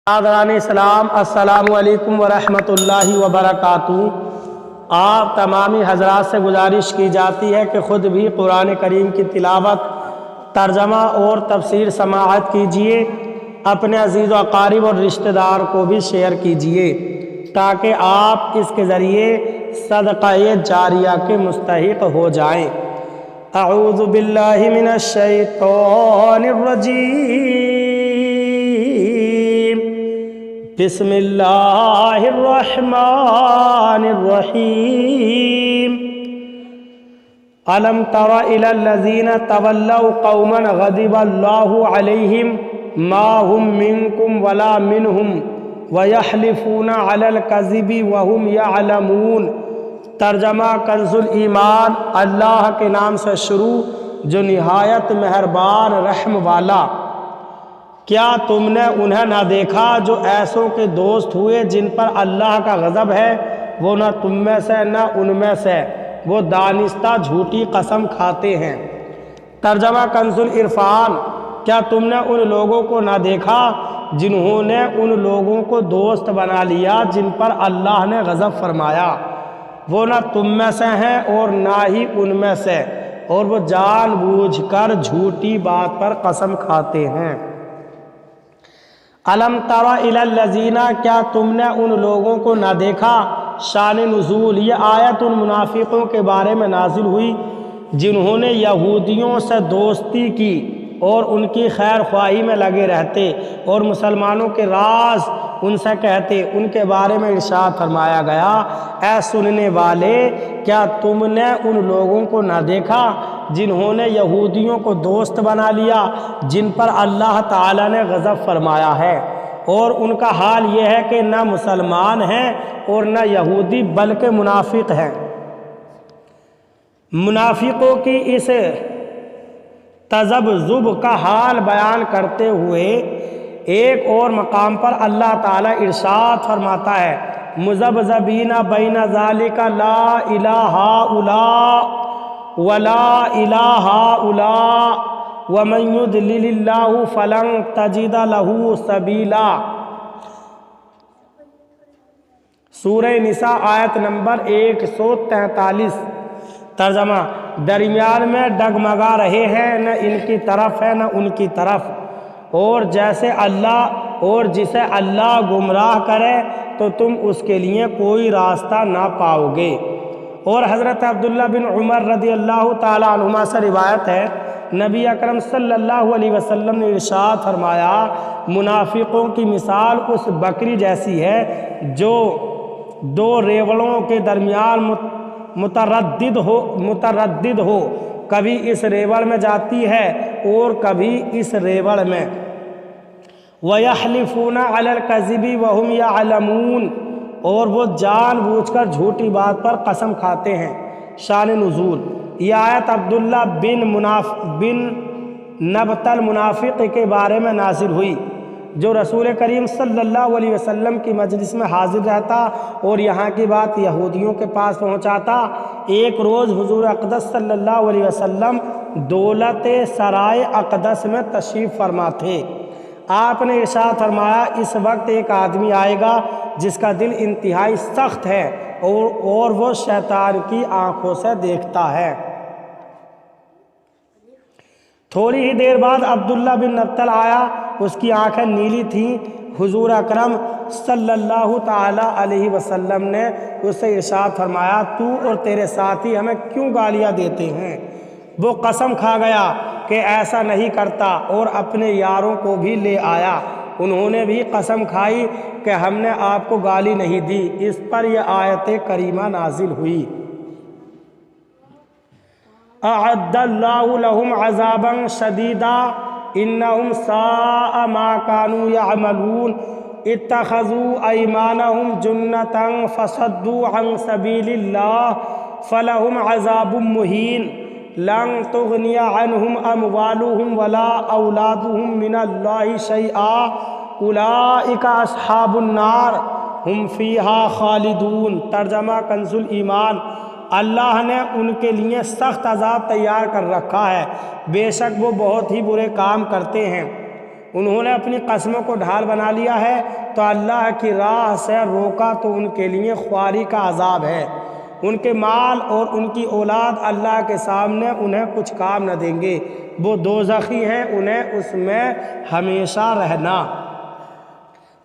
حاضران اسلام، السلام علیکم ورحمۃ اللہ وبرکاتہ۔ آپ تمامی حضرات سے گزارش کی جاتی ہے کہ خود بھی قرآن کریم کی تلاوت، ترجمہ اور تفسیر سماعت کیجیے، اپنے عزیز و اقارب اور رشتہ دار کو بھی شیئر کیجیے تاکہ آپ اس کے ذریعے صدقہ جاریہ کے مستحق ہو جائیں۔ اعوذ باللہ من الشیطان الرجیم، بسم اللہ الرحمن الرحیم۔ الم تر الی الذین تولوا قوما غضب اللہ علیہم ما هم منکم ولا منہم ویحلفون علی الکذب وهم یعلمون۔ ترجمہ کنز الایمان، اللہ کے نام سے شروع جو نہایت مہربان رحم والا۔ کیا تم نے انہیں نہ دیکھا جو ایسوں کے دوست ہوئے جن پر اللہ کا غضب ہے، وہ نہ تم میں سے نہ ان میں سے، وہ دانستہ جھوٹی قسم کھاتے ہیں۔ ترجمہ کنز العرفان، کیا تم نے ان لوگوں کو نہ دیکھا جنہوں نے ان لوگوں کو دوست بنا لیا جن پر اللہ نے غضب فرمایا، وہ نہ تم میں سے ہیں اور نہ ہی ان میں سے، اور وہ جان بوجھ کر جھوٹی بات پر قسم کھاتے ہیں۔ الم تر الی الذین، کیا تم نے ان لوگوں کو نہ دیکھا۔ شان نزول، یہ آیت ان منافقوں کے بارے میں نازل ہوئی جنہوں نے یہودیوں سے دوستی کی اور ان کی خیر خواہی میں لگے رہتے اور مسلمانوں کے راز ان سے کہتے۔ ان کے بارے میں ارشاد فرمایا گیا، اے سننے والے، کیا تم نے ان لوگوں کو نہ دیکھا جنہوں نے یہودیوں کو دوست بنا لیا جن پر اللہ تعالیٰ نے غضب فرمایا ہے، اور ان کا حال یہ ہے کہ نہ مسلمان ہیں اور نہ یہودی بلکہ منافق ہیں۔ منافقوں کی اس تذبذب کا حال بیان کرتے ہوئے ایک اور مقام پر اللہ تعالیٰ ارشاد فرماتا ہے، مذبذبین بین ذالک لا الہ ہؤلاء ولا الہ ہؤلاء ومن یضلل اللہ فلن تجد لہ سبیلا۔ سورہ نساء آیت نمبر 143۔ ترجمہ، درمیان میں ڈگمگا رہے ہیں، نہ ان کی طرف ہے نہ ان کی طرف، اور جسے اللہ گمراہ کرے تو تم اس کے لیے کوئی راستہ نہ پاؤ گے۔ اور حضرت عبداللہ بن عمر رضی اللہ تعالی عنہما سے روایت ہے، نبی اکرم صلی اللہ علیہ وسلم نے ارشاد فرمایا، منافقوں کی مثال اس بکری جیسی ہے جو دو ریوڑوں کے درمیان متردد ہو، کبھی اس ریوڑ میں جاتی ہے اور کبھی اس ریوڑ میں۔ وَيَحْلِفُونَ عَلَى الْكَذِبِ وَهُمْ يَعْلَمُونَ، اور وہ جان بوجھ کر جھوٹی بات پر قسم کھاتے ہیں۔ شان نزول، یہ آیت عبداللہ بن نبط المنافق کے بارے میں نازل ہوئی جو رسول کریم صلی اللہ علیہ وسلم کی مجلس میں حاضر رہتا اور یہاں کی بات یہودیوں کے پاس پہنچاتا۔ ایک روز حضور اقدس صلی اللہ علیہ وسلم دولت سرائے اقدس میں تشریف فرما تھے۔ آپ نے ارشاد فرمایا، اس وقت ایک آدمی آئے گا جس کا دل انتہائی سخت ہے اور وہ شیطان کی آنکھوں سے دیکھتا ہے۔ تھوڑی ہی دیر بعد عبداللہ بن نبطل آیا، اس کی آنکھیں نیلی تھیں۔ حضور اکرم صلی اللہ تعالی علیہ وسلم نے اس سے ارشاد فرمایا، تو اور تیرے ساتھی ہمیں کیوں گالیاں دیتے ہیں؟ وہ قسم کھا گیا کہ ایسا نہیں کرتا اور اپنے یاروں کو بھی لے آیا، انہوں نے بھی قسم کھائی کہ ہم نے آپ کو گالی نہیں دی۔ اس پر یہ آیت کریمہ نازل ہوئی، اعد اللہ لہم عذابا شدیدا انہم ساء ما كانوا يعملون اتخذوا ایمانہم جنتا فصدوا عن سبیل اللہ فلہم عذاب مہین لن تغنی عنہم اموالہم ولا اولادہم من اللہ شیئا اولئک اصحاب النار ہم فیہا خالدون۔ ترجمہ کنز الایمان، اللہ نے ان کے لیے سخت عذاب تیار کر رکھا ہے، بے شک وہ بہت ہی برے کام کرتے ہیں۔ انہوں نے اپنی قسموں کو ڈھال بنا لیا ہے تو اللہ کی راہ سے روکا تو ان کے لیے خواری کا عذاب ہے۔ ان کے مال اور ان کی اولاد اللہ کے سامنے انہیں کچھ کام نہ دیں گے، وہ دوزخی ہیں، انہیں اس میں ہمیشہ رہنا۔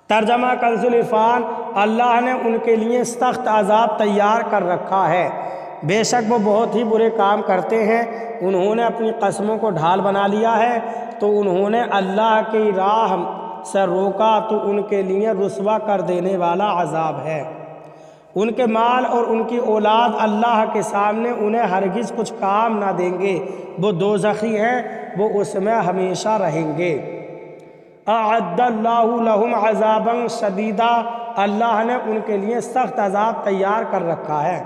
ترجمہ کنز العرفان، اللہ نے ان کے لیے سخت عذاب تیار کر رکھا ہے، بے شک وہ بہت ہی برے کام کرتے ہیں۔ انہوں نے اپنی قسموں کو ڈھال بنا لیا ہے تو انہوں نے اللہ کی راہ سے روکا تو ان کے لیے رسوا کر دینے والا عذاب ہے۔ ان کے مال اور ان کی اولاد اللہ کے سامنے انہیں ہرگز کچھ کام نہ دیں گے، وہ دوزخی ہیں، وہ اس میں ہمیشہ رہیں گے۔ اعد اللہ لہم عذابا شدیدا، اللہ نے ان کے لیے سخت عذاب تیار کر رکھا ہے۔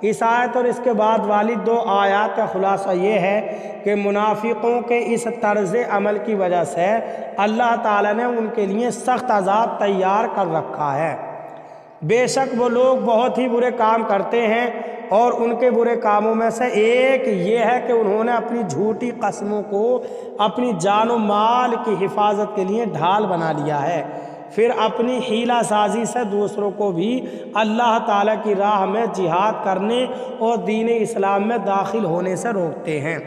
اس آیت اور اس کے بعد والی 2 آیات کا خلاصہ یہ ہے کہ منافقوں کے اس طرز عمل کی وجہ سے اللہ تعالیٰ نے ان کے لیے سخت عذاب تیار کر رکھا ہے۔ بے شک وہ لوگ بہت ہی برے کام کرتے ہیں، اور ان کے برے کاموں میں سے ایک یہ ہے کہ انہوں نے اپنی جھوٹی قسموں کو اپنی جان و مال کی حفاظت کے لیے ڈھال بنا لیا ہے، پھر اپنی حیلہ سازی سے دوسروں کو بھی اللہ تعالیٰ کی راہ میں جہاد کرنے اور دین اسلام میں داخل ہونے سے روکتے ہیں،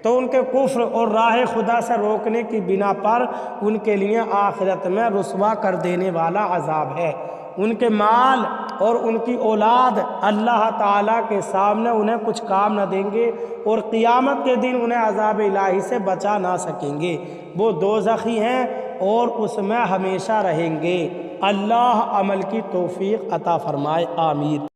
تو ان کے کفر اور راہ خدا سے روکنے کی بنا پر ان کے لیے آخرت میں رسوا کر دینے والا عذاب ہے۔ ان کے مال اور ان کی اولاد اللہ تعالیٰ کے سامنے انہیں کچھ کام نہ دیں گے، اور قیامت کے دن انہیں عذاب الہی سے بچا نہ سکیں گے، وہ دوزخی ہیں اور اس میں ہمیشہ رہیں گے۔ اللہ عمل کی توفیق عطا فرمائے، آمین۔